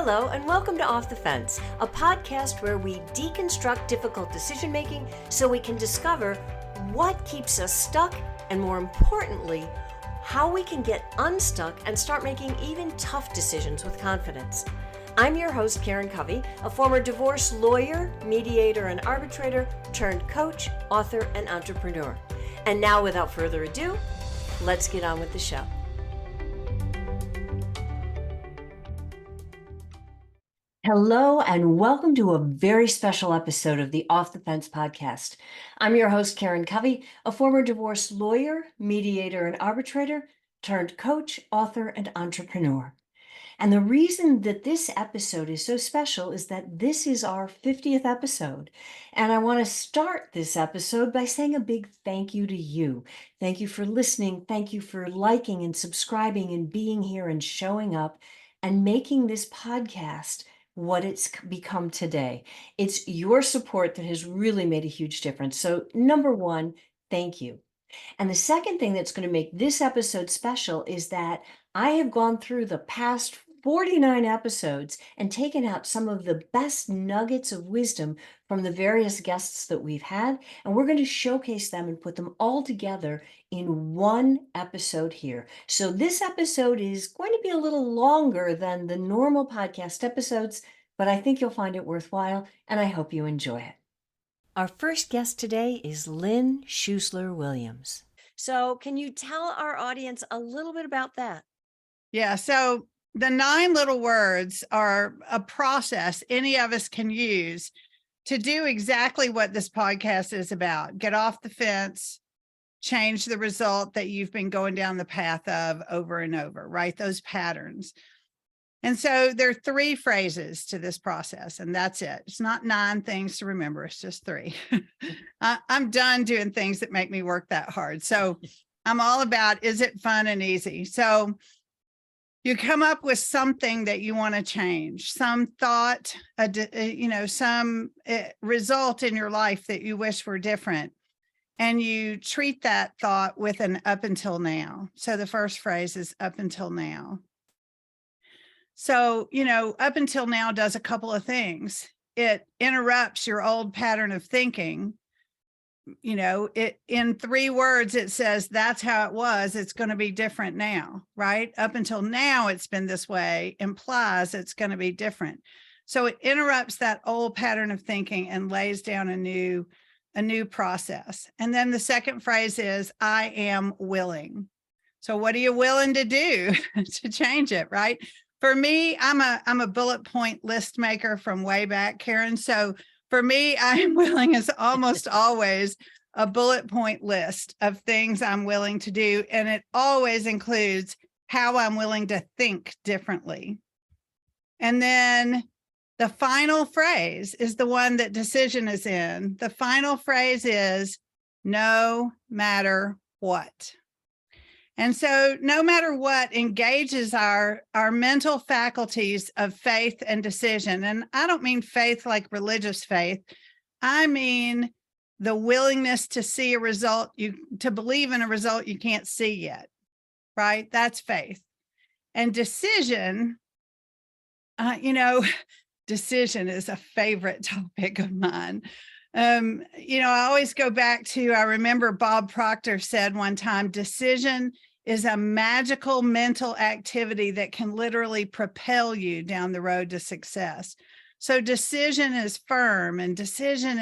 Hello, and welcome to Off the Fence, a podcast where we deconstruct difficult decision making so we can discover what keeps us stuck and, more importantly, how we can get unstuck and start making even tough decisions with confidence. I'm your host, Karen Covey, a former divorce lawyer, mediator, and arbitrator turned coach, author, and entrepreneur. And now, without further ado, let's get on with the show. Hello, and welcome to a very special episode of the Off the Fence podcast. I'm your host, Karen Covey, a former divorce lawyer, mediator, and arbitrator turned coach, author, and entrepreneur. And the reason that this episode is so special is that this is our 50th episode. And I want to start this episode by saying a big thank you to you. Thank you for listening. Thank you for liking and subscribing and being here and showing up and making this podcast what it's become today. It's your support that has really made a huge difference. So number one, thank you. And the second thing that's going to make this episode special is that I have gone through the past 49 episodes and taken out some of the best nuggets of wisdom from the various guests that we've had, and we're going to showcase them and put them all together in one episode here. So this episode is going to be a little longer than the normal podcast episodes, but I think you'll find it worthwhile, and I hope you enjoy it. Our first guest today is Lynn Schuessler-Williams. So can you tell our audience a little bit about that? Yeah, so the 9 little words are a process any of us can use to do exactly what this podcast is about. Get off the fence, change the result that you've been going down the path of over and over, right? Those patterns. And so there are 3 phrases to this process, and that's it. It's not 9 things to remember. It's just 3. I'm done doing things that make me work that hard. So I'm all about, is it fun and easy? So you come up with something that you want to change, some thought, some result in your life that you wish were different. And you treat that thought with an up until now. So the first phrase is up until now. So, up until now does a couple of things. It interrupts your old pattern of thinking. It in 3 words, it says that's how it was. It's going to be different now, right? Up until now, it's been this way, implies it's going to be different. So it interrupts that old pattern of thinking and lays down a new process. And then the second phrase is, I am willing. So what are you willing to do to change it, right? For me, I'm a bullet point list maker from way back, Karen. So for me, I am willing is almost always a bullet point list of things I'm willing to do. And it always includes how I'm willing to think differently. And then the final phrase is the one that decision is in. The final phrase is no matter what. And so no matter what engages our mental faculties of faith and decision. And I don't mean faith like religious faith. I mean the willingness to see a result, to believe in a result you can't see yet, right? That's faith. And decision, decision is a favorite topic of mine. I always go back to, I remember Bob Proctor said one time, decision is a magical mental activity that can literally propel you down the road to success. So decision is firm, and decision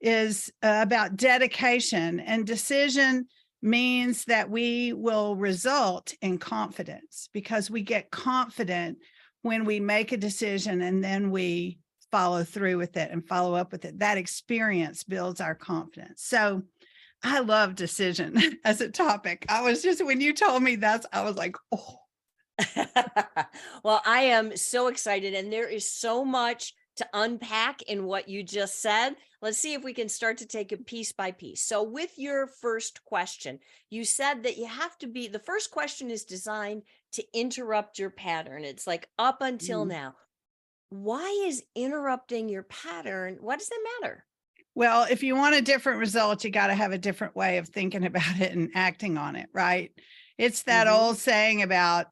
is about dedication, and decision means that we will result in confidence, because we get confident when we make a decision and then we follow through with it and follow up with it. That experience builds our confidence. So I love decision as a topic. When you told me that, I was like, oh. Well, I am so excited, and there is so much to unpack in what you just said. Let's see if we can start to take it piece by piece. So with your first question, you said that the first question is designed to interrupt your pattern. It's like up until now. Why is interrupting your pattern? What does that matter? Well, if you want a different result, you got to have a different way of thinking about it and acting on it, right? It's that old saying about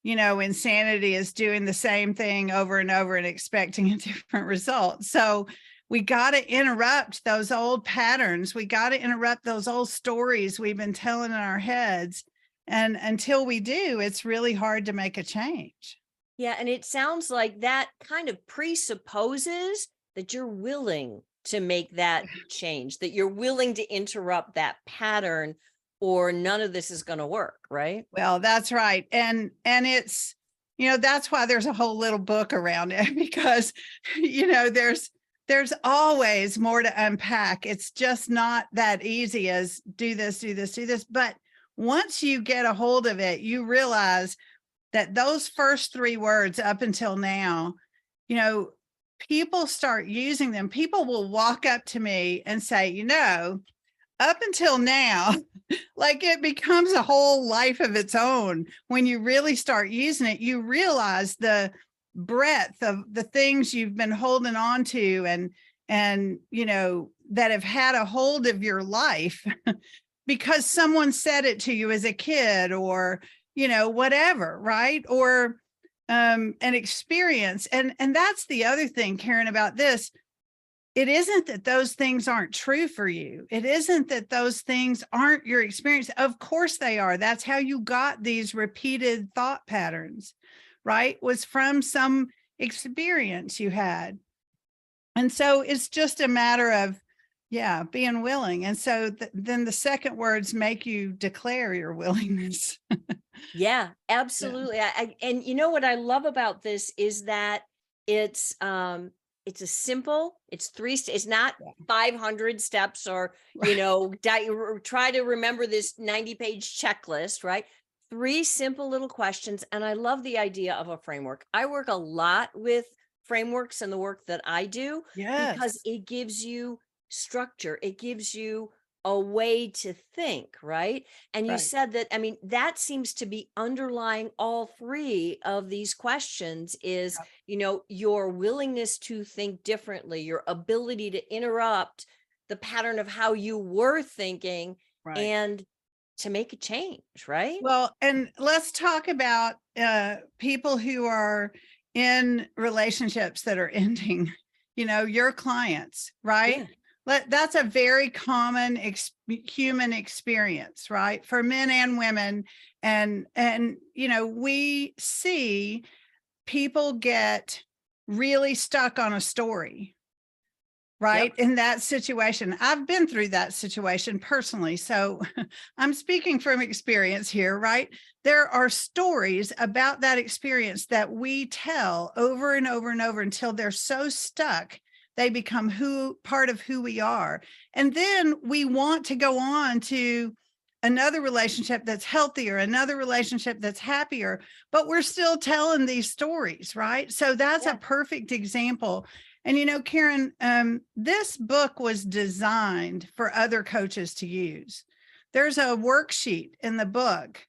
insanity is doing the same thing over and over and expecting a different result. So we got to interrupt those old patterns. We got to interrupt those old stories we've been telling in our heads. And until we do, it's really hard to make a change. Yeah, and it sounds like that kind of presupposes that you're willing to make that change, that you're willing to interrupt that pattern, or none of this is going to work, right? Well, that's right. And it's, that's why there's a whole little book around it because, there's always more to unpack. It's just not that easy as do this, do this, do this. But once you get a hold of it, you realize that those first 3 words up until now, people start using them. People will walk up to me and say, up until now, like it becomes a whole life of its own. When you really start using it, you realize the breadth of the things you've been holding on to and that have had a hold of your life because someone said it to you as a kid or whatever, right? Or an experience. And that's the other thing, Karen, about this. It isn't that those things aren't true for you. It isn't that those things aren't your experience. Of course they are. That's how you got these repeated thought patterns, right? Was from some experience you had. And so it's just a matter of, being willing. And so then the second words make you declare your willingness. Yeah, absolutely. And you know what I love about this is that it's a simple, it's not 500 steps or, try to remember this 90-page checklist, right? 3 simple little questions. And I love the idea of a framework. I work a lot with frameworks in the work that I do because it gives you structure. It gives you a way to think, right? And you said that, that seems to be underlying all 3 of these questions is, your willingness to think differently, your ability to interrupt the pattern of how you were thinking and to make a change, right? Well, and let's talk about people who are in relationships that are ending, your clients, right? That's a very common human experience, right? For men and women. And, we see people get really stuck on a story, right? In that situation. I've been through that situation personally. So I'm speaking from experience here, right? There are stories about that experience that we tell over and over and over until they're so stuck they become part of who we are. And then we want to go on to another relationship that's healthier, another relationship that's happier, but we're still telling these stories, right? So that's a perfect example. And Karen, this book was designed for other coaches to use. There's a worksheet in the book.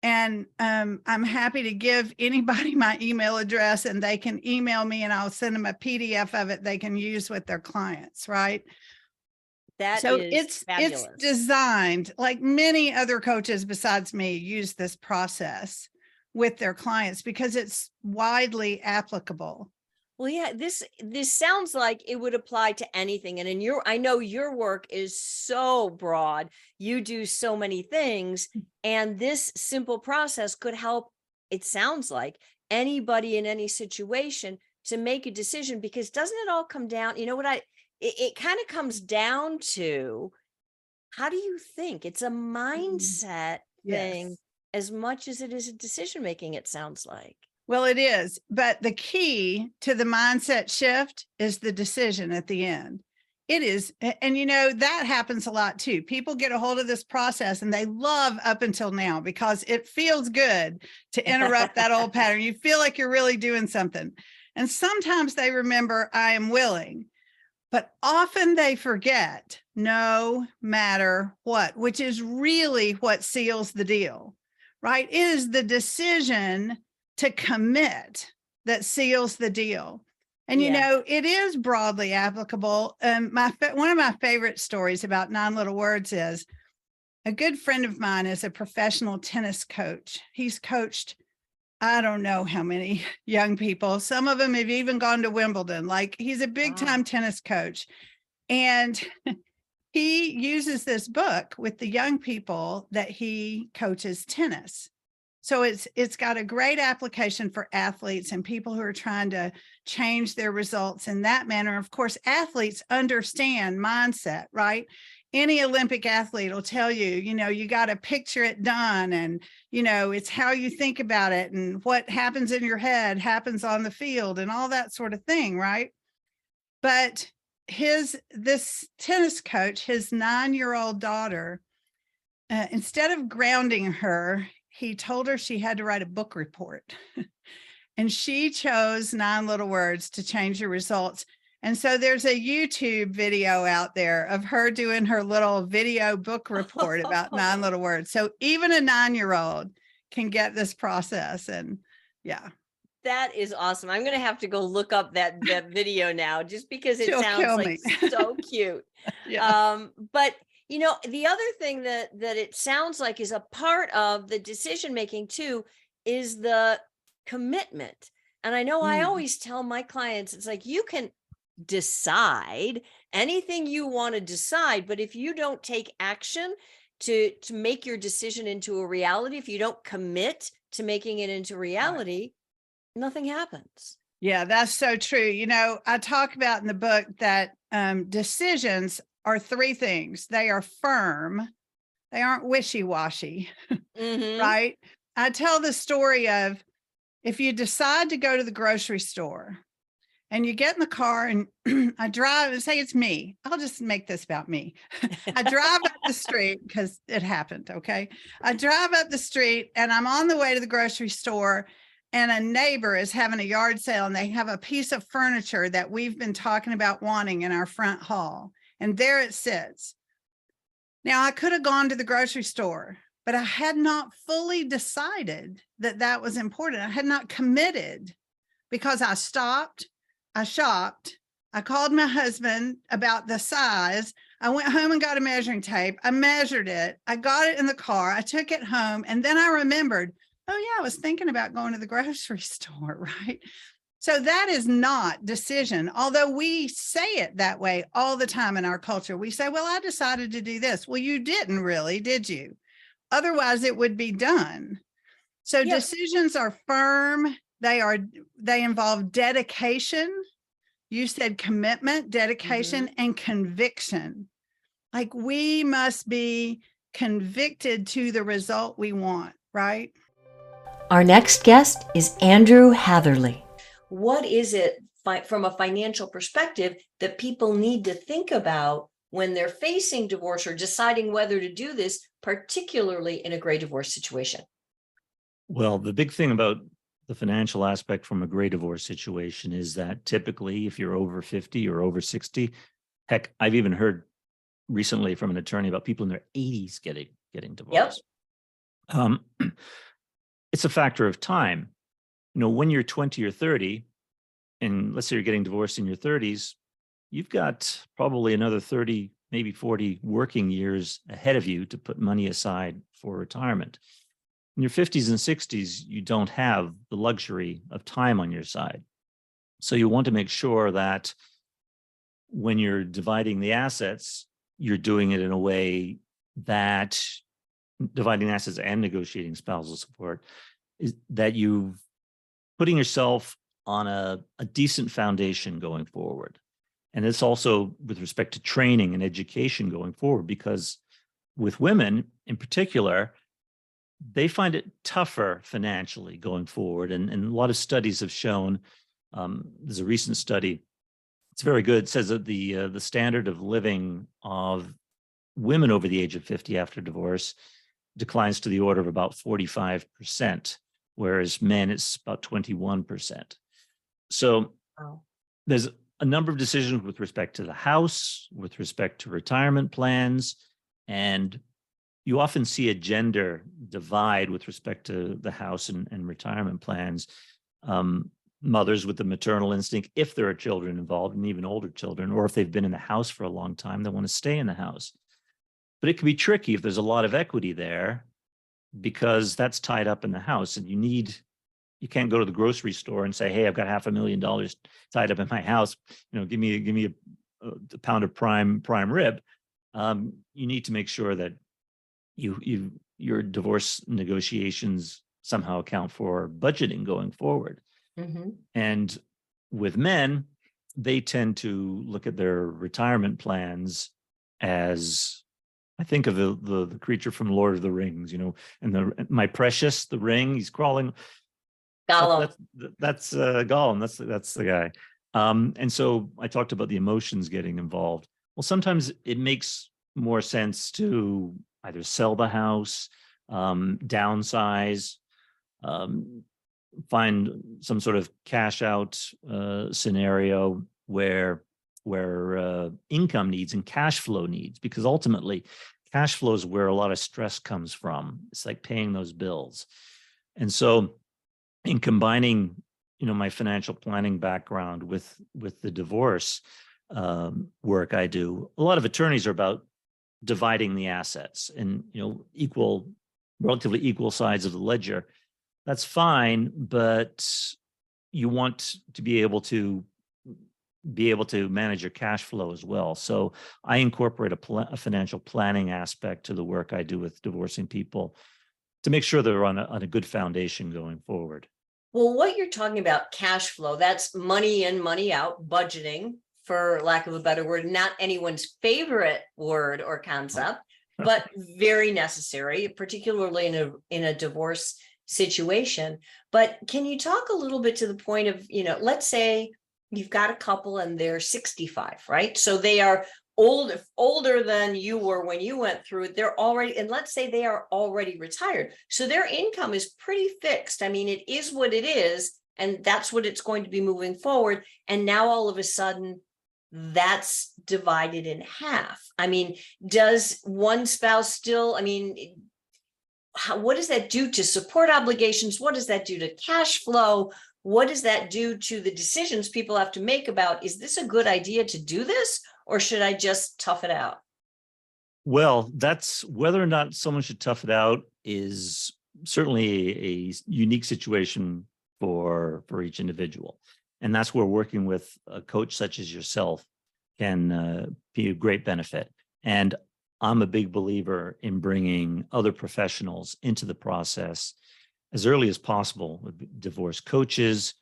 And I'm happy to give anybody my email address and they can email me and I'll send them a PDF of it they can use with their clients, right? So it's designed, like many other coaches besides me use this process with their clients because it's widely applicable. Well, yeah, this sounds like it would apply to anything. And I know your work is so broad. You do so many things. And this simple process could help, it sounds like, anybody in any situation to make a decision, because doesn't it all come down, it kind of comes down to how do you think? It's a mindset thing as much as it is a decision making, it sounds like. Well, it is, but the key to the mindset shift is the decision at the end. It is. And that happens a lot too. People get a hold of this process and they love up until now because it feels good to interrupt that old pattern. You feel like you're really doing something. And sometimes they remember I am willing, but often they forget no matter what, which is really what seals the deal, right? It is the decision to commit that seals the deal. And, it is broadly applicable. One of my favorite stories about 9 little words is a good friend of mine is a professional tennis coach. He's coached I don't know how many young people. Some of them have even gone to Wimbledon. Like, he's a big time Wow. tennis coach. And he uses this book with the young people that he coaches tennis. So it's got a great application for athletes and people who are trying to change their results in that manner. Of course, athletes understand mindset, right? Any Olympic athlete will tell you, you got to picture it done, and it's how you think about it, and what happens in your head happens on the field, and all that sort of thing, right? But this tennis coach, his 9-year-old daughter, instead of grounding her, he told her she had to write a book report. And she chose 9 little words to change your results. And so there's a YouTube video out there of her doing her little video book report about 9 little words. So even a 9-year-old can get this process. And yeah, That is awesome. I'm gonna have to go look up that video now, just because it she'll sounds kill like me. so cute. Yeah. But the other thing that it sounds like is a part of the decision making too is the commitment. And I know I Mm, always tell my clients, it's like, you can decide anything you want to decide, but if you don't take action to make your decision into a reality, if you don't commit to making it into right. reality, nothing happens. Yeah, that's so true. I talk about in the book that decisions are three things. They are firm, they aren't wishy-washy, Mhm. right? I tell the story of, if you decide to go to the grocery store and you get in the car and I drive, and say it's me. I'll just make this about me. I drive up the street because it happened. Okay. I drive up the street and I'm on the way to the grocery store, and a neighbor is having a yard sale and they have a piece of furniture that we've been talking about wanting in our front hall. And there it sits. Now, I could have gone to the grocery store, but I had not fully decided that that was important. I had not committed, because I stopped, I shopped, I called my husband about the size. I went home and got a measuring tape. I measured it. I got it in the car. I took it home. And then I remembered, oh, yeah, I was thinking about going to the grocery store, right? So that is not decision, although we say it that way all the time in our culture. We say, well, I decided to do this. Well, you didn't really, did you? Otherwise, it would be done. So Yeah. decisions are firm. They involve dedication. You said commitment, dedication, Mhm. and conviction. Like, we must be convicted to the result we want, right? Our next guest is Andrew Hatherley. What is it from a financial perspective that people need to think about when they're facing divorce or deciding whether to do this, particularly in a gray divorce situation? Well, the big thing about the financial aspect from a gray divorce situation is that typically, if you're over 50 or over 60, heck, I've even heard recently from an attorney about people in their 80s getting Yep. divorced. Um, it's a factor of time. When you're 20 or 30, and let's say you're getting divorced in your 30s, you've got probably another 30, maybe 40 working years ahead of you to put money aside for retirement. In your 50s and 60s, you don't have the luxury of time on your side. So you want to make sure that when you're dividing the assets, you're doing it in a way that, dividing assets and negotiating spousal support, is that you putting yourself on a decent foundation going forward. And it's also with respect to training and education going forward, because with women in particular, they find it tougher financially going forward. And a lot of studies have shown, there's a recent study, it's very good. It says that the standard of living of women over the age of 50 after divorce declines to the order of about 45%, whereas men, it's about 21%. So Wow. there's a number of decisions with respect to the house, with respect to retirement plans, and you often see a gender divide with respect to the house and retirement plans. Mothers with the maternal instinct, if there are children involved, and even older children, or if they've been in the house for a long time, they want to stay in the house. But it can be tricky if there's a lot of equity there, because that's tied up in the house, and you need you can't go to the grocery store and say, hey, I've got $500,000 tied up in my house. Give me a pound of prime rib. You need to make sure that your divorce negotiations somehow account for budgeting going forward. Mhm. And with men, they tend to look at their retirement plans as, I think of the creature from Lord of the Rings, and my precious, the ring, he's crawling. Gollum. That's Gollum. That's the guy. And so I talked about the emotions getting involved. Well, sometimes it makes more sense to either sell the house, downsize, find some sort of cash out scenario where income needs and cash flow needs, because ultimately cash flow is where a lot of stress comes from. It's like paying those bills. And so in combining, my financial planning background with the divorce work I do, a lot of attorneys are about dividing the assets and, relatively equal sides of the ledger. That's fine, but you want to be able to manage your cash flow as well. So I incorporate a financial planning aspect to the work I do with divorcing people to make sure they're on a good foundation going forward. Well, what you're talking about, cash flow, that's money in, money out, budgeting, for lack of a better word, not anyone's favorite word or concept, but very necessary, particularly in a divorce situation. But can you talk a little bit to the point of, let's say you've got a couple and they're 65, right? So they are older than you were when you went through it. They're already, and let's say they are already retired. So their income is pretty fixed. I mean, it is what it is, and that's what it's going to be moving forward. And now all of a sudden, that's divided in half. I mean, does one spouse still, what does that do to support obligations? What does that do to cash flow? What does that do to the decisions people have to make about, is this a good idea to do this, or should I just tough it out? Well, that's whether or not someone should tough it out is certainly a unique situation for each individual. And that's where working with a coach such as yourself can be a great benefit. And I'm a big believer in bringing other professionals into the process as early as possible, with divorce coaches,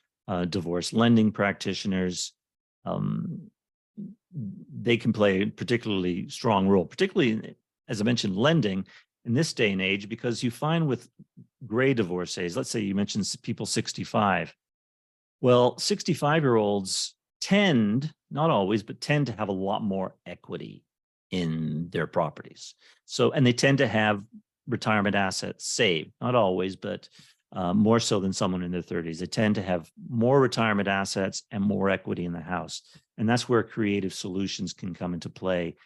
divorce lending practitioners. They can play a particularly strong role, particularly, as I mentioned, lending in this day and age, because you find with gray divorcees, let's say you mentioned people 65. Well, 65-year-olds tend, not always, but tend to have a lot more equity in their properties. So, and they tend to have retirement assets saved, not always, but more so than someone in their 30s. They tend to have more retirement assets and more equity in the house. And that's where creative solutions can come into play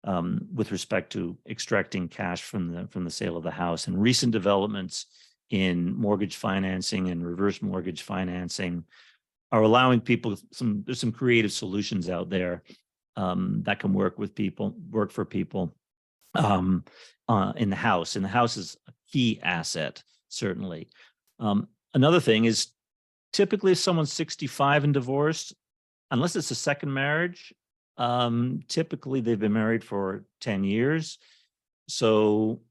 with respect to extracting cash from the sale of the house. And recent developments in mortgage financing and reverse mortgage financing are allowing people there's some creative solutions out there that can work for people in the house. And the house is a key asset, certainly. Another thing is, typically if someone's 65 and divorced, unless it's a second marriage, typically they've been married for 10 years. So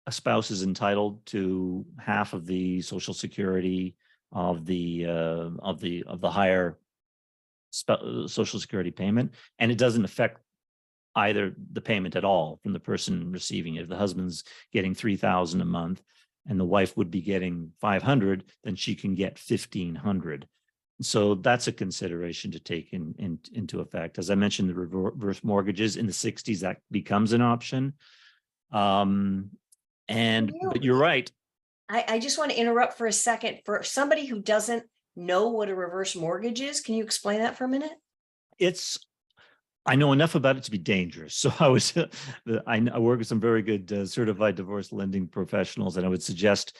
a spouse is entitled to half of the Social Security of the higher Social Security payment, and it doesn't affect either the payment at all from the person receiving it. If the husband's getting $3,000 a month and the wife would be getting $500, then she can get $1,500. So that's a consideration to take into effect. As I mentioned, the reverse mortgages in the 60s, that becomes an option. But you're right. I just want to interrupt for a second. For somebody who doesn't know what a reverse mortgage is, can you explain that for a minute? I know enough about it to be dangerous. So I work with some very good certified divorce lending professionals, and I would suggest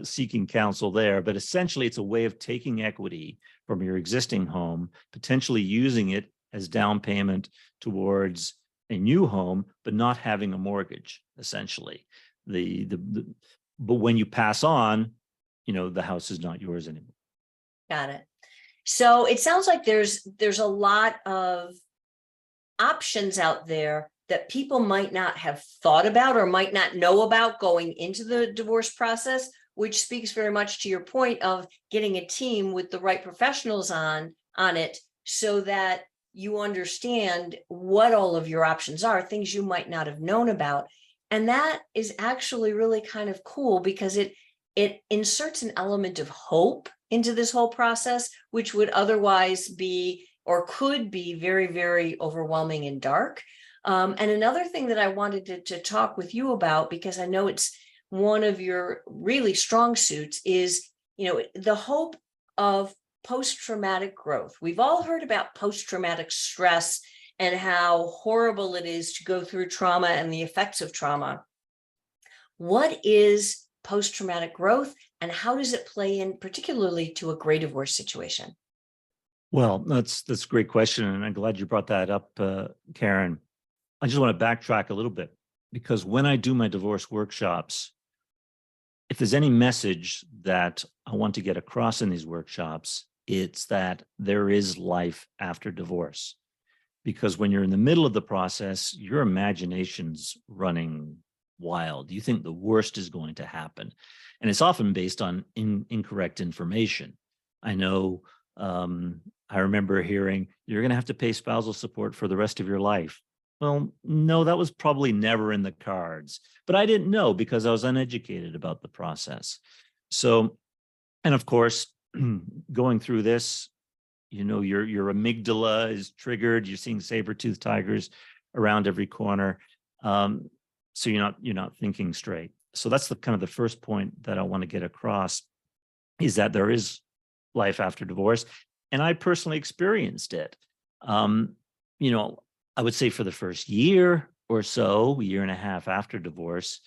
seeking counsel there. But essentially, it's a way of taking equity from your existing home, potentially using it as down payment towards a new home, but not having a mortgage, essentially. But when you pass on, the house is not yours anymore. Got it. So it sounds like there's a lot of options out there that people might not have thought about or might not know about going into the divorce process, which speaks very much to your point of getting a team with the right professionals on it, so that you understand what all of your options are, things you might not have known about. And that is actually really kind of cool, because it inserts an element of hope into this whole process, which would otherwise be or could be very, very overwhelming and dark. And another thing that I wanted to talk with you about, because I know it's one of your really strong suits, is, the hope of post-traumatic growth. We've all heard about post-traumatic stress and how horrible it is to go through trauma and the effects of trauma. What is post-traumatic growth, and how does it play in particularly to a gray divorce situation? Well, that's a great question, and I'm glad you brought that up, Karen. I just want to backtrack a little bit, because when I do my divorce workshops, if there's any message that I want to get across in these workshops, it's that there is life after divorce. Because when you're in the middle of the process, your imagination's running wild. You think the worst is going to happen. And it's often based on incorrect information. I know, I remember hearing, you're going to have to pay spousal support for the rest of your life. Well, no, that was probably never in the cards, but I didn't know because I was uneducated about the process. So, and of course, going through this, your amygdala is triggered. You're seeing saber-toothed tigers around every corner. So you're not thinking straight. So that's the kind of the first point that I want to get across, is that there is life after divorce. And I personally experienced it. I would say for the first year or so, year and a half after divorce,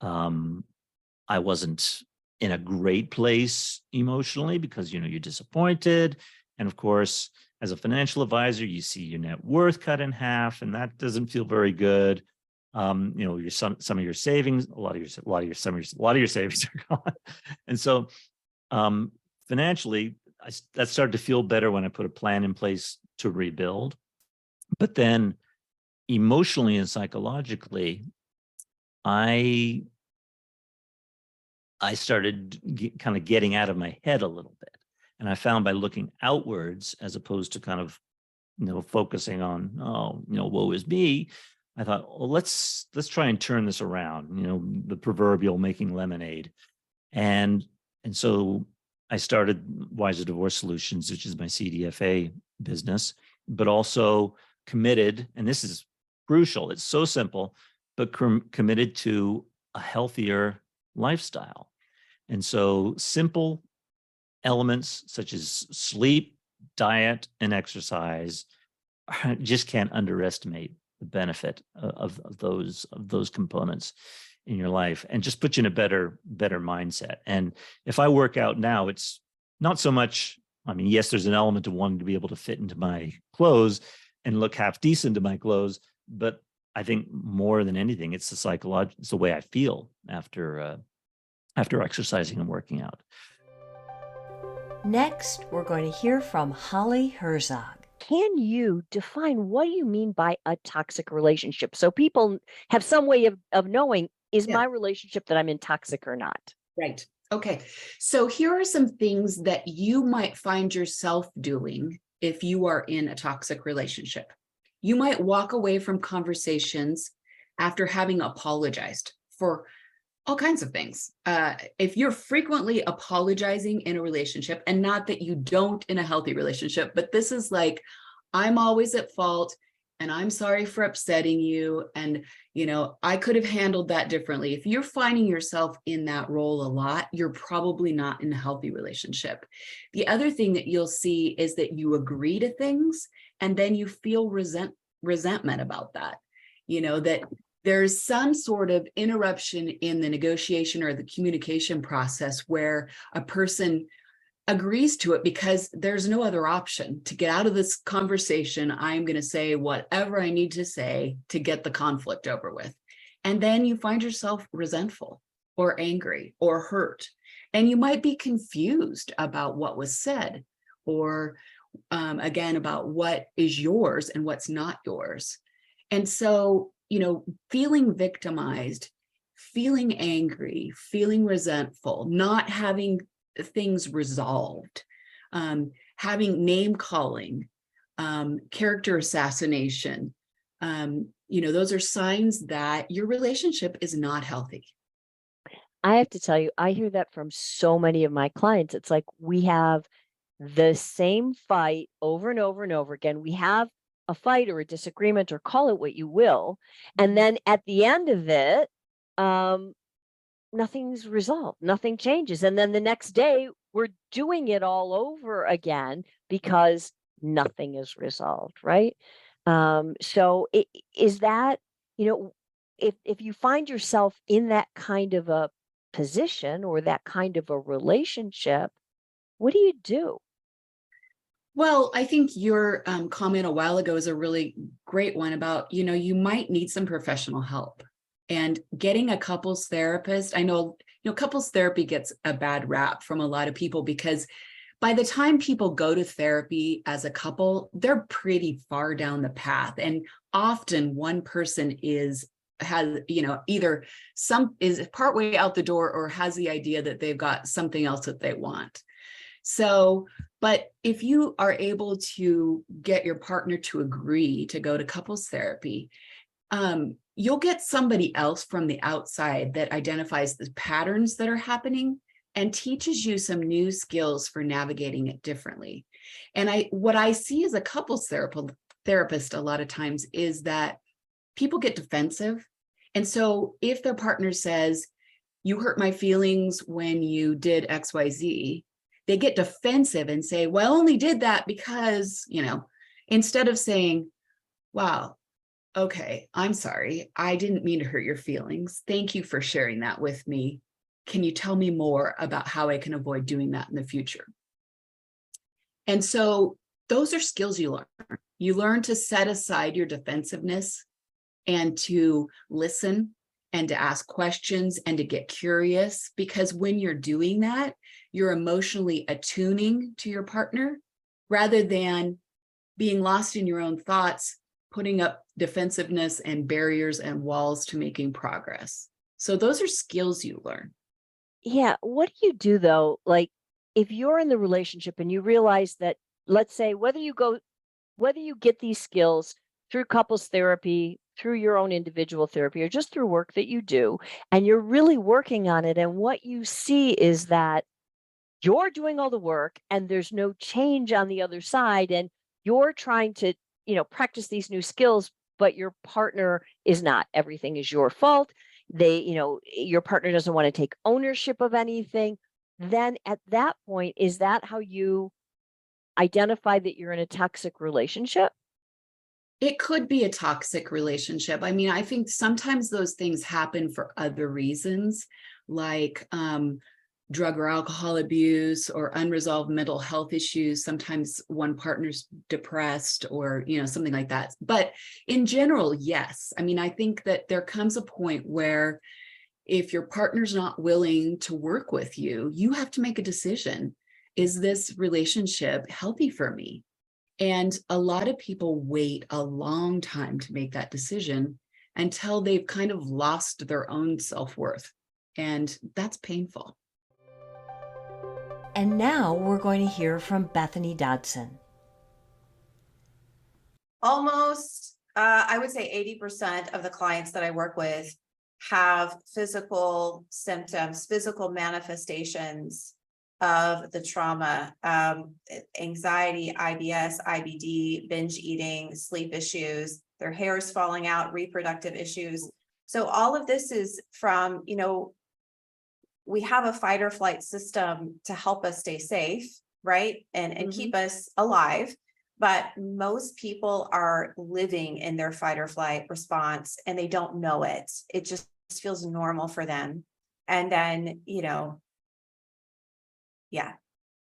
I wasn't in a great place emotionally, because, you're disappointed. And of course, as a financial advisor, you see your net worth cut in half, and that doesn't feel very good. Some of your savings, a lot of your savings are gone. And so financially, that started to feel better when I put a plan in place to rebuild. But then emotionally and psychologically, I started kind of getting out of my head a little bit. And I found by looking outwards, as opposed to kind of, focusing on, woe is me, I thought, well, let's try and turn this around, the proverbial making lemonade. And so I started Wiser Divorce Solutions, which is my CDFA business, but also committed, and this is crucial, it's so simple, but committed to a healthier lifestyle. And so simple elements such as sleep, diet, and exercise, just can't underestimate the benefit of those components in your life, and just put you in a better mindset. And if I work out now, it's not so much, yes, there's an element of wanting to be able to fit into my clothes and look half decent in my clothes, but I think more than anything, it's it's the way I feel after exercising and working out. Next, we're going to hear from Holly Herzog. Can you define what you mean by a toxic relationship, so people have some way of knowing, is my relationship that I'm in toxic or not? Right. Okay. So here are some things that you might find yourself doing if you are in a toxic relationship. You might walk away from conversations after having apologized for all kinds of things. If you're frequently apologizing in a relationship, and not that you don't in a healthy relationship, but this is like, I'm always at fault and I'm sorry for upsetting you. And, I could have handled that differently. If you're finding yourself in that role a lot, you're probably not in a healthy relationship. The other thing that you'll see is that you agree to things and then you feel resentment about that, that there's some sort of interruption in the negotiation or the communication process where a person agrees to it because there's no other option. To get out of this conversation, I'm going to say whatever I need to say to get the conflict over with. And then you find yourself resentful or angry or hurt. And you might be confused about what was said, or again, about what is yours and what's not yours. And so, feeling victimized, feeling angry, feeling resentful, not having things resolved, having name calling, character assassination, those are signs that your relationship is not healthy. I have to tell you, I hear that from so many of my clients. It's like we have the same fight over and over and over again. We have a fight or a disagreement, or call it what you will. And then at the end of it, um, nothing's resolved, nothing changes. And then the next day, we're doing it all over again because nothing is resolved, right? So is that, if you find yourself in that kind of a position or that kind of a relationship, what do you do? Well, I think your comment a while ago is a really great one about, you might need some professional help. And getting a couples therapist, I know, couples therapy gets a bad rap from a lot of people because by the time people go to therapy as a couple, they're pretty far down the path. And often one person has either is partway out the door or has the idea that they've got something else that they want. So, but if you are able to get your partner to agree to go to couples therapy, you'll get somebody else from the outside that identifies the patterns that are happening and teaches you some new skills for navigating it differently. And what I see as a couples therapist a lot of times is that people get defensive. And so if their partner says, "You hurt my feelings when you did XYZ," they get defensive and say, "Well, I only did that because," instead of saying, "Wow, okay, I'm sorry. I didn't mean to hurt your feelings. Thank you for sharing that with me. Can you tell me more about how I can avoid doing that in the future?" And so those are skills you learn. You learn to set aside your defensiveness and to listen and to ask questions and to get curious, because when you're doing that, you're emotionally attuning to your partner rather than being lost in your own thoughts, putting up defensiveness and barriers and walls to making progress. So those are skills you learn. Yeah. What do you do though? Like if you're in the relationship and you realize that, let's say, whether you get these skills through couples therapy, through your own individual therapy, or just through work that you do, and you're really working on it, and what you see is that you're doing all the work and there's no change on the other side, and you're trying to, practice these new skills, but your partner is not. Everything is your fault. Your partner doesn't want to take ownership of anything. Then at that point, is that how you identify that you're in a toxic relationship? It could be a toxic relationship. I mean, I think sometimes those things happen for other reasons, like drug or alcohol abuse or unresolved mental health issues. Sometimes one partner's depressed or, something like that. But in general, yes. I mean, I think that there comes a point where if your partner's not willing to work with you, you have to make a decision. Is this relationship healthy for me? And a lot of people wait a long time to make that decision until they've kind of lost their own self-worth. And that's painful. And now we're going to hear from Bethany Dodson. Almost, I would say 80% of the clients that I work with have physical symptoms, physical manifestations of the trauma, anxiety, IBS, IBD, binge eating, sleep issues, their hair is falling out, reproductive issues. So all of this is from, we have a fight or flight system to help us stay safe, right? And keep us alive. But most people are living in their fight or flight response and they don't know it. It just feels normal for them. And then, yeah.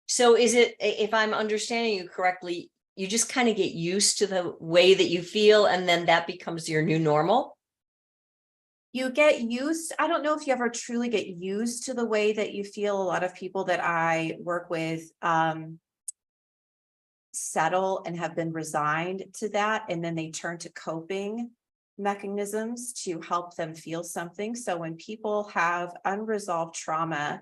So is it, if I'm understanding you correctly, you just kind of get used to the way that you feel and then that becomes your new normal? you get used, I don't know if you ever truly get used to the way that you feel. A lot of people that I work with settle and have been resigned to that, and then they turn to coping mechanisms to help them feel something. So when people have unresolved trauma,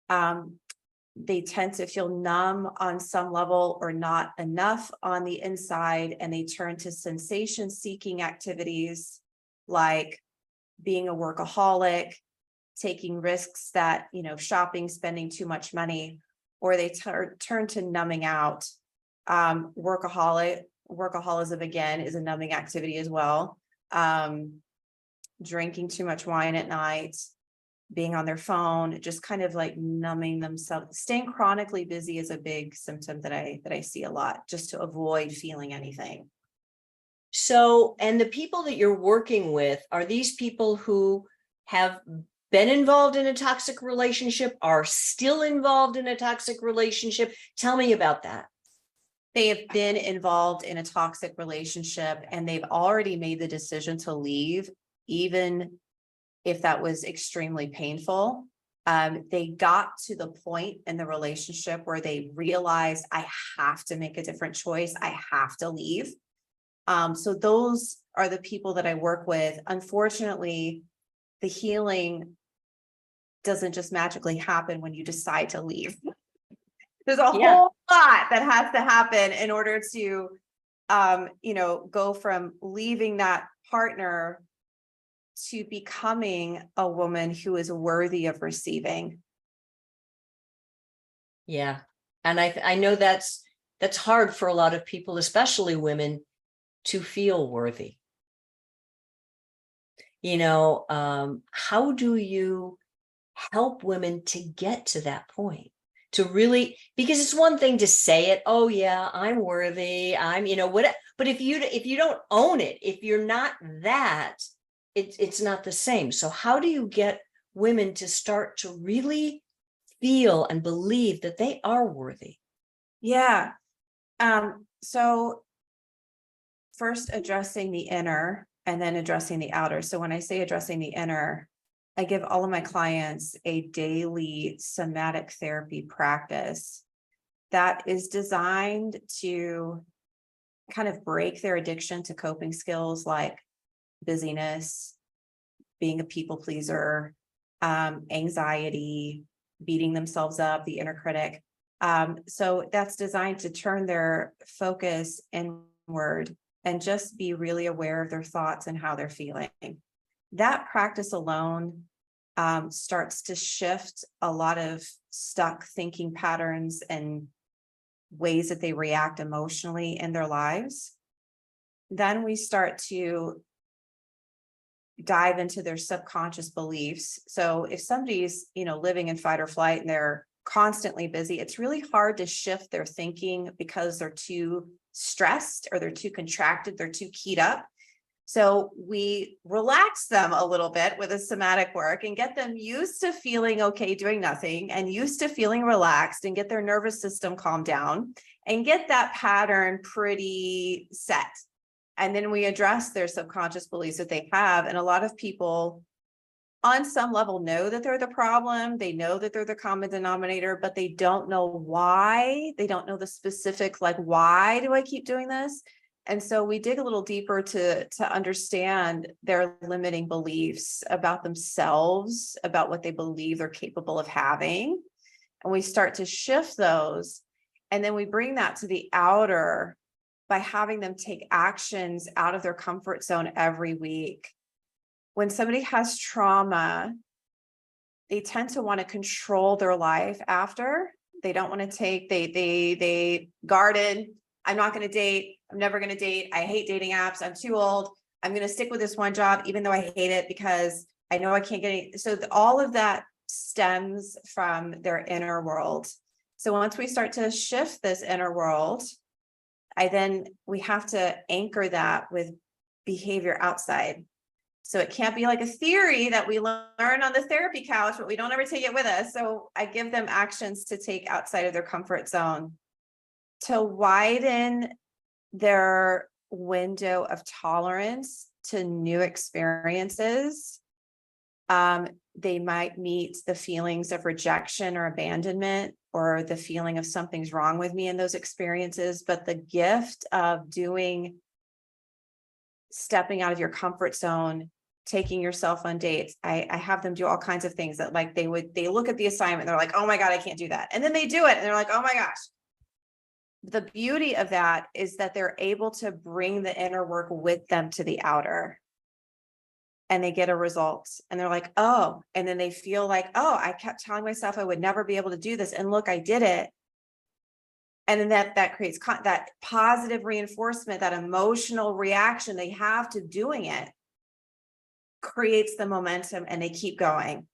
they tend to feel numb on some level or not enough on the inside, and they turn to sensation seeking activities like being a workaholic, taking risks that, shopping, spending too much money, or they turn to numbing out. Workaholism again is a numbing activity as well. Drinking too much wine at night, being on their phone, just kind of like numbing themselves. Staying chronically busy is a big symptom that I see a lot, just to avoid feeling anything. So, and the people that you're working with, are these people who have been involved in a toxic relationship, are still involved in a toxic relationship? Tell me about that. They have been involved in a toxic relationship and they've already made the decision to leave, even if that was extremely painful. They got to the point in the relationship where they realized, I have to make a different choice. I have to leave. So those are the people that I work with. Unfortunately, the healing doesn't just magically happen when you decide to leave. There's a whole lot that has to happen in order to, go from leaving that partner to becoming a woman who is worthy of receiving. Yeah. And I know that's hard for a lot of people, especially women, to feel worthy. How do you help women to get to that point? To really, because it's one thing to say it, oh yeah, I'm worthy, I'm, what, but if you don't own it, if you're not that, it's not the same. So how do you get women to start to really feel and believe that they are worthy? Yeah. So first addressing the inner and then addressing the outer. So when I say addressing the inner, I give all of my clients a daily somatic therapy practice that is designed to kind of break their addiction to coping skills like busyness, being a people pleaser, anxiety, beating themselves up, the inner critic. So that's designed to turn their focus inward and just be really aware of their thoughts and how they're feeling. That practice alone starts to shift a lot of stuck thinking patterns and ways that they react emotionally in their lives. Then we start to dive into their subconscious beliefs. So if somebody's, living in fight or flight and they're constantly busy, it's really hard to shift their thinking because they're too stressed or they're too contracted, they're too keyed up. So we relax them a little bit with a somatic work and get them used to feeling okay doing nothing and used to feeling relaxed and get their nervous system calmed down and get that pattern pretty set. And then we address their subconscious beliefs that they have. And a lot of people on some level know that they're the problem. They know that they're the common denominator, but they don't know why. They don't know the specific, like, why do I keep doing this? And so we dig a little deeper to understand their limiting beliefs about themselves, about what they believe they're capable of having. And we start to shift those. And then we bring that to the outer by having them take actions out of their comfort zone every week. When somebody has trauma, they tend to want to control their life after. They don't want to take, they guarded. I'm not going to date. I'm never going to date. I hate dating apps. I'm too old. I'm going to stick with this one job, even though I hate it because I know I can't get any. So all of that stems from their inner world. So once we start to shift this inner world, we have to anchor that with behavior outside. So it can't be like a theory that we learn on the therapy couch, but we don't ever take it with us. So I give them actions to take outside of their comfort zone to widen their window of tolerance to new experiences, they might meet the feelings of rejection or abandonment, or the feeling of something's wrong with me in those experiences. But the gift of stepping out of your comfort zone, taking yourself on dates. I have them do all kinds of things that, like, they look at the assignment, they're like, oh my God, I can't do that. And then they do it and they're like, oh my gosh. The beauty of that is that they're able to bring the inner work with them to the outer, and they get a result, and they're like, oh, and then they feel like, oh, I kept telling myself I would never be able to do this, and look, I did it. And then that creates that positive reinforcement, that emotional reaction they have to doing it creates the momentum, and they keep going.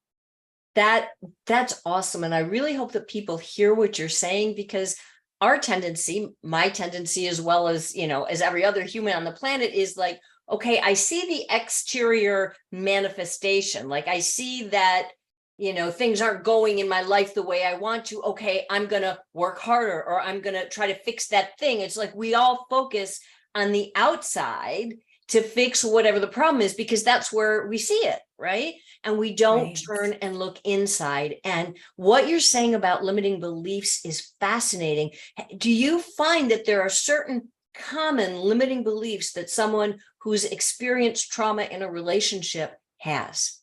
That's awesome. And I really hope that people hear what you're saying, because our tendency, my tendency, as well as, as every other human on the planet, is like, okay, I see the exterior manifestation. Like, I see that, things aren't going in my life the way I want to. Okay, I'm going to work harder, or I'm going to try to fix that thing. It's like we all focus on the outside to fix whatever the problem is, because that's where we see it, right? And we don't Right. turn and look inside. And what you're saying about limiting beliefs is fascinating. Do you find that there are certain common limiting beliefs that someone who's experienced trauma in a relationship has?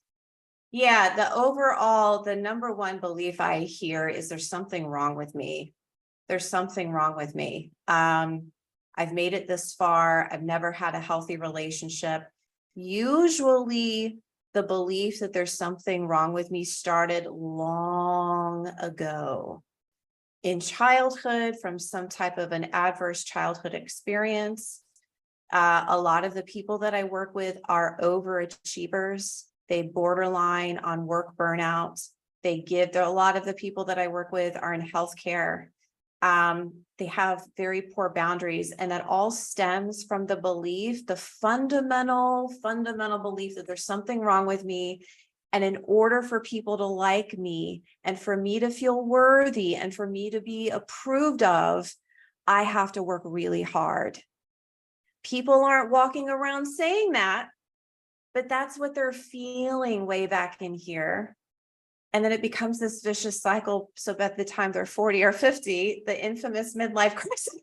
Yeah, the number one belief I hear is there's something wrong with me. There's something wrong with me. I've made it this far. I've never had a healthy relationship. Usually the belief that there's something wrong with me started long ago in childhood, from some type of an adverse childhood experience. A lot of the people that I work with are overachievers. They borderline on work burnout. A lot of the people that I work with are in healthcare. They have very poor boundaries, and that all stems from the belief, the fundamental belief that there's something wrong with me. And in order for people to like me, and for me to feel worthy, and for me to be approved of, I have to work really hard. People aren't walking around saying that, but that's what they're feeling way back in here. And then it becomes this vicious cycle. So by the time they're 40 or 50, the infamous midlife crisis,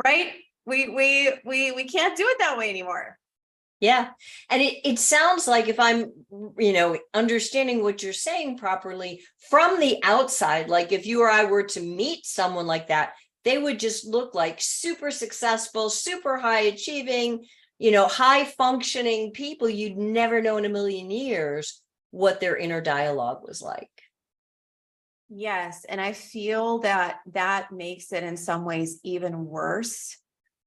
right? We can't do it that way anymore. Yeah. And it sounds like, if I'm, understanding what you're saying properly, from the outside, like if you or I were to meet someone like that, they would just look like super successful, super high achieving, high functioning people. You'd never know in a million years what their inner dialogue was like. Yes. And I feel that makes it in some ways even worse,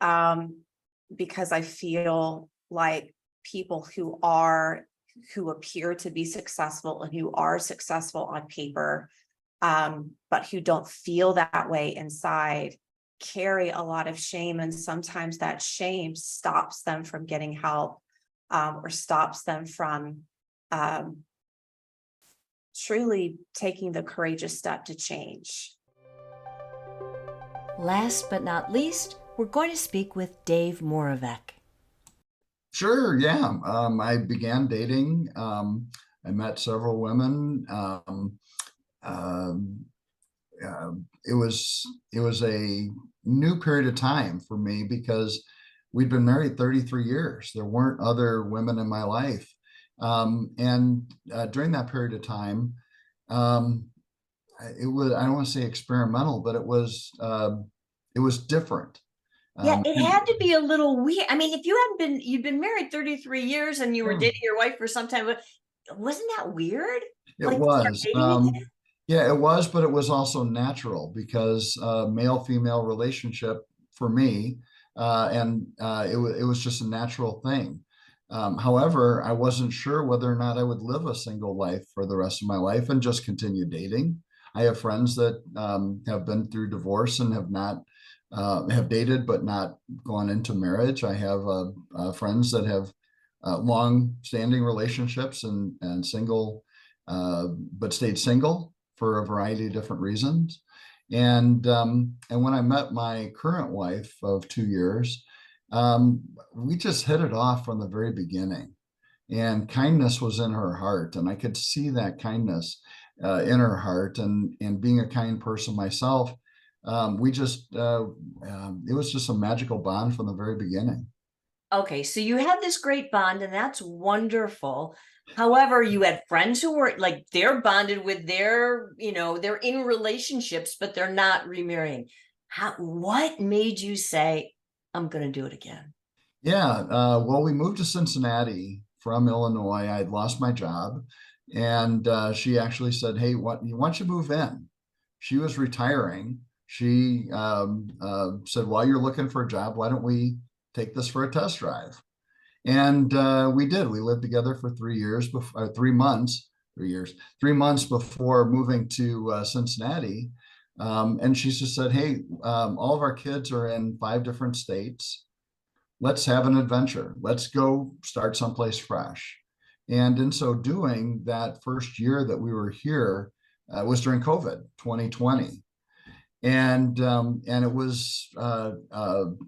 because I feel like people who appear to be successful and who are successful on paper, but who don't feel that way inside, carry a lot of shame. And sometimes that shame stops them from getting help, or stops them from truly taking the courageous step to change. Last but not least, we're going to speak with Dave Moravec. Sure, yeah. I began dating. I met several women. It was a new period of time for me, because we'd been married 33 years. There weren't other women in my life. And during that period of time, it was, I don't want to say experimental, but it was different. Yeah, it had to be a little weird. I mean, if you'd been married 33 years and you were dating your wife for some time, wasn't that weird? It was. Yeah, it was, but it was also natural, because male-female relationship for me, and it was just a natural thing. However, I wasn't sure whether or not I would live a single life for the rest of my life and just continue dating. I have friends that have been through divorce and have dated but not gone into marriage. I have friends that have long-standing relationships and single, but stayed single for a variety of different reasons. And when I met my current wife of 2 years, um, we just hit it off from the very beginning. And kindness was in her heart, and I could see that kindness in her heart. And being a kind person myself, we just it was just a magical bond from the very beginning. Okay, so you had this great bond, and that's wonderful. However, you had friends who were like they're bonded with their, they're in relationships, but they're not remarrying. What made you say, I'm gonna do it again? Yeah, well, we moved to Cincinnati from Illinois. I'd lost my job, and she actually said, "Hey, what you want you move in?" She was retiring. She said, "While you're looking for a job, why don't we take this for a test drive?" And we did. We lived together for 3 years before 3 months, 3 years, 3 months before moving to Cincinnati. And she just said, "Hey, all of our kids are in 5 different states. Let's have an adventure. Let's go start someplace fresh." And in so doing, that first year that we were here was during COVID, 2020. And it was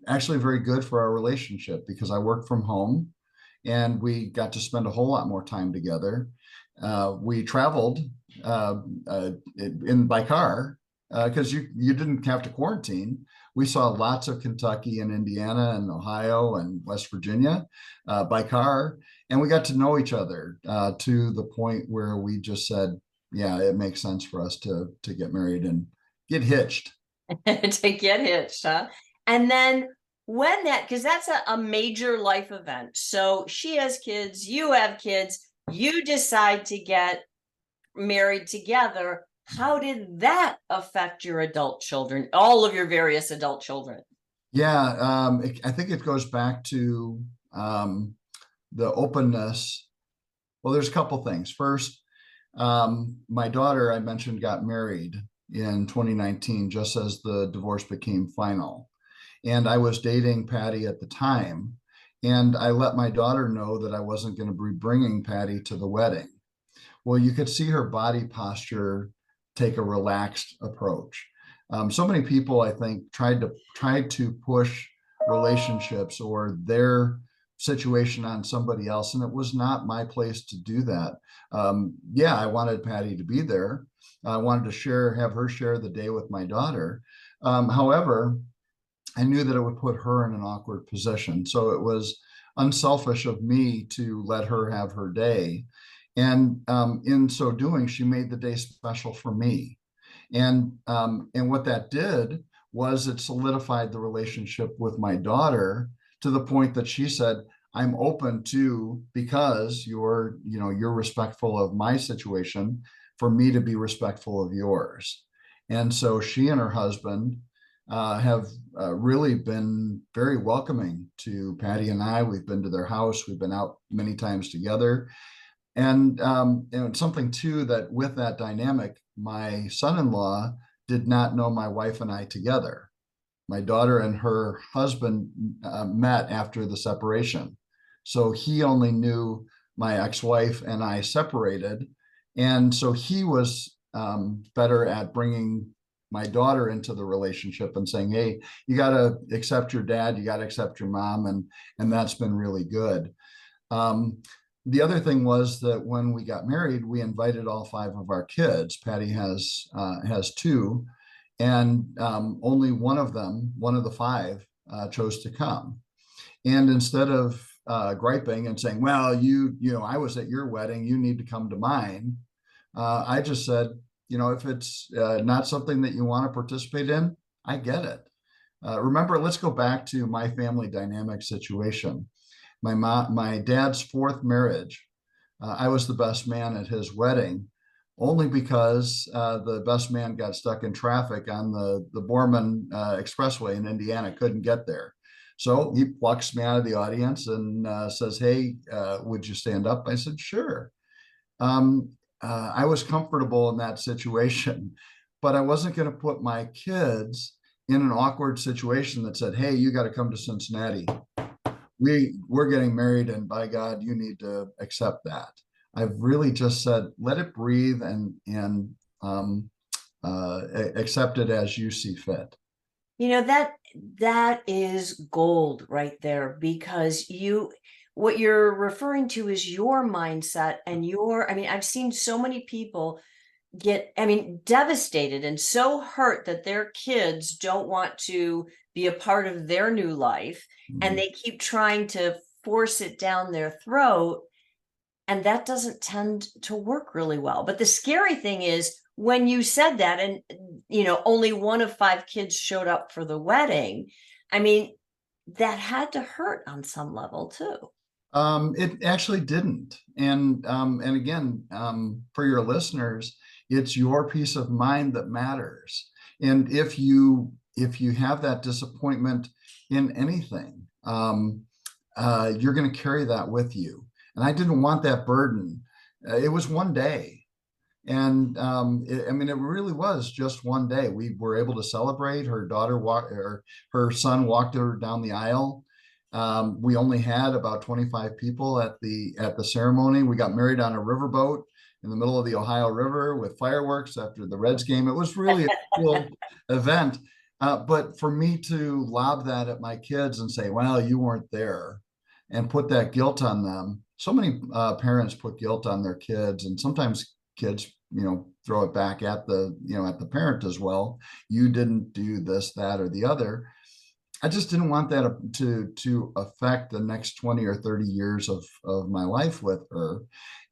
actually very good for our relationship because I worked from home and we got to spend a whole lot more time together. We traveled in by car because you didn't have to quarantine. We saw lots of Kentucky and Indiana and Ohio and West Virginia by car, and we got to know each other to the point where we just said, "Yeah, it makes sense for us to get married and get hitched." To get hitched, huh? And then because that's a major life event. So she has kids, you have kids, you decide to get married together. How did that affect your adult children, all of your various adult children? Yeah, I think it goes back to the openness. Well, there's a couple things. First, my daughter, I mentioned, got married in 2019, just as the divorce became final. And I was dating Patty at the time. And I let my daughter know that I wasn't going to be bringing Patty to the wedding. Well, you could see her body posture take a relaxed approach. So many people, I think, tried to push relationships or their situation on somebody else, and it was not my place to do that. Yeah, I wanted Patty to be there. I wanted to have her share the day with my daughter. However, I knew that it would put her in an awkward position. So it was unselfish of me to let her have her day. And in so doing, she made the day special for me. And what that did was it solidified the relationship with my daughter to the point that she said, "I'm open to, because you're respectful of my situation, for me to be respectful of yours." And so she and her husband have really been very welcoming to Patty and I. We've been to their house. We've been out many times together. And something too, that with that dynamic, my son-in-law did not know my wife and I together. My daughter and her husband met after the separation. So he only knew my ex-wife and I separated. And so he was better at bringing my daughter into the relationship and saying, "Hey, you got to accept your dad, you got to accept your mom." And that's been really good. The other thing was that when we got married, we invited all 5 of our kids. Patty has 2, and only one of them, one of the 5, chose to come. And instead of griping and saying, "Well, I was at your wedding, you need to come to mine," I just said, "If it's not something that you want to participate in, I get it." Remember, let's go back to my family dynamic situation. My dad's 4th marriage, I was the best man at his wedding, only because the best man got stuck in traffic on the Borman Expressway in Indiana, couldn't get there. So he plucks me out of the audience and says, "Hey, would you stand up?" I said, "Sure." I was comfortable in that situation, but I wasn't going to put my kids in an awkward situation that said, "Hey, you got to come to Cincinnati. We're getting married, and by God, you need to accept that." I've really just said, let it breathe and accept it as you see fit. You know, that is gold right there, because what you're referring to is your mindset and I mean, I've seen so many people get, I mean, devastated and so hurt that their kids don't want to be a part of their new life, and Mhm. they keep trying to force it down their throat, and that doesn't tend to work really well. But the scary thing is when you said that, and only one of five kids showed up for the wedding. I mean, that had to hurt on some level too. It actually didn't. And again, for your listeners, it's your peace of mind that matters. And if you have that disappointment in anything, you're going to carry that with you. And I didn't want that burden. It was one day. And I mean, it really was just one day. We were able to celebrate. Her daughter walked, or her son walked her down the aisle. We only had about 25 people at the ceremony. We got married on a riverboat in the middle of the Ohio River with fireworks after the Reds game. It was really a cool event. But for me to lob that at my kids and say, "Well, you weren't there," and put that guilt on them. So many parents put guilt on their kids, and sometimes kids, throw it back at the parent as well. You didn't do this, that, or the other. I just didn't want that to affect the next 20 or 30 years of my life with her.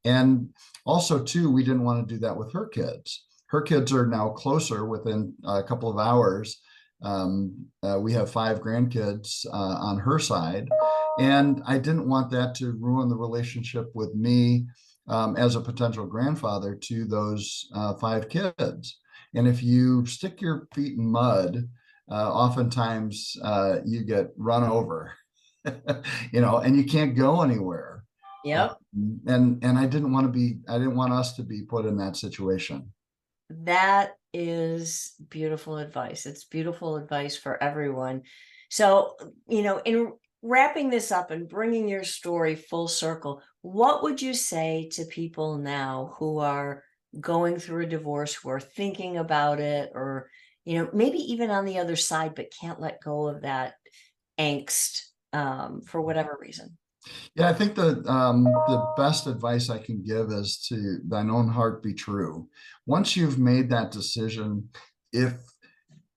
And also too, we didn't want to do that with her kids. Her kids are now closer within a couple of hours. We have 5 grandkids on her side, and I didn't want that to ruin the relationship with me as a potential grandfather to those 5 kids. And if you stick your feet in mud, oftentimes you get run over, and you can't go anywhere. Yep. And I didn't want us to be put in that situation. That is beautiful advice. It's beautiful advice for everyone. So, in wrapping this up and bringing your story full circle, what would you say to people now who are going through a divorce, who are thinking about it, or, maybe even on the other side, but can't let go of that angst for whatever reason? Yeah, I think the best advice I can give is to thine own heart be true. Once you've made that decision, if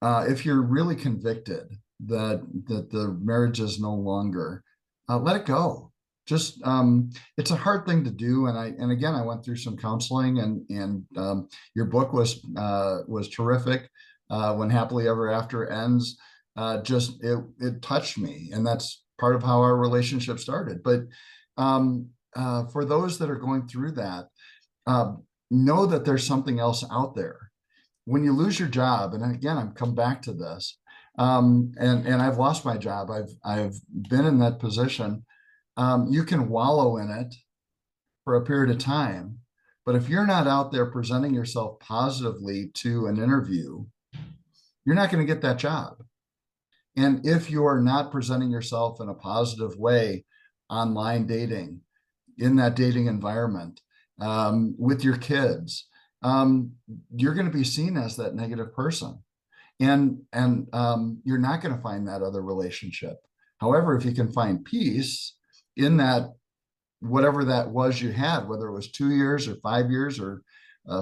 if you're really convicted that the marriage is no longer, let it go. Just it's a hard thing to do, and again, I went through some counseling, and your book was terrific. When Happily Ever After ends, just it touched me, and that's part of how our relationship started. But for those that are going through that, uh, know that there's something else out there. When you lose your job, and again, I'm come back to this, and I've lost my job. I've been in that position. You can wallow in it for a period of time, but if you're not out there presenting yourself positively to an interview, you're not going to get that job. And if you are not presenting yourself in a positive way, online dating, in that dating environment, with your kids, you're going to be seen as that negative person, and you're not going to find that other relationship. However, if you can find peace in that, whatever that was you had, whether it was 2 years or 5 years or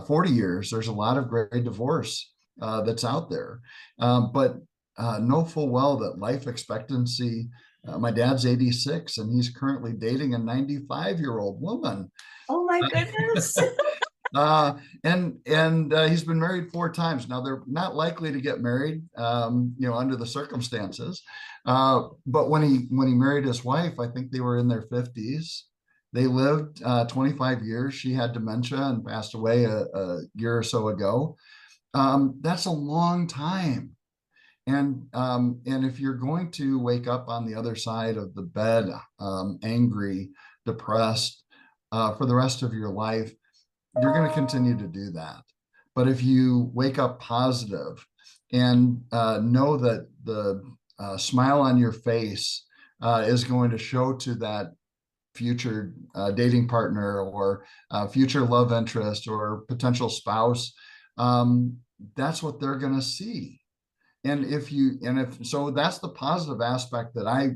40 years, there's a lot of great divorce that's out there. But know full well that life expectancy, my dad's 86 and he's currently dating a 95-year-old woman. Oh my goodness. And he's been married 4 times. Now they're not likely to get married, under the circumstances. But when he married his wife, I think they were in their 50s. They lived 25 years. She had dementia and passed away a year or so ago. That's a long time. And if you're going to wake up on the other side of the bed, angry, depressed, for the rest of your life, you're going to continue to do that. But if you wake up positive and know that the smile on your face is going to show to that future dating partner or future love interest or potential spouse, that's what they're going to see. And if so, that's the positive aspect that I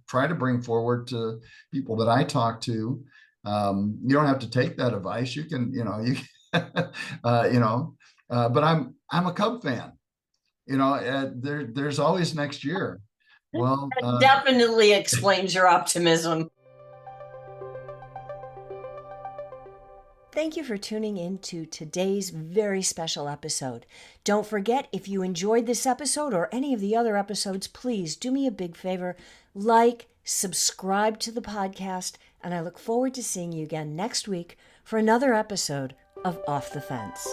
try to bring forward to people that I talk to. You don't have to take that advice. You can, but I'm a Cub fan. There's always next year. Well, That definitely explains your optimism. Thank you for tuning in to today's very special episode. Don't forget, if you enjoyed this episode or any of the other episodes, please do me a big favor, like, subscribe to the podcast, and I look forward to seeing you again next week for another episode of Off the Fence.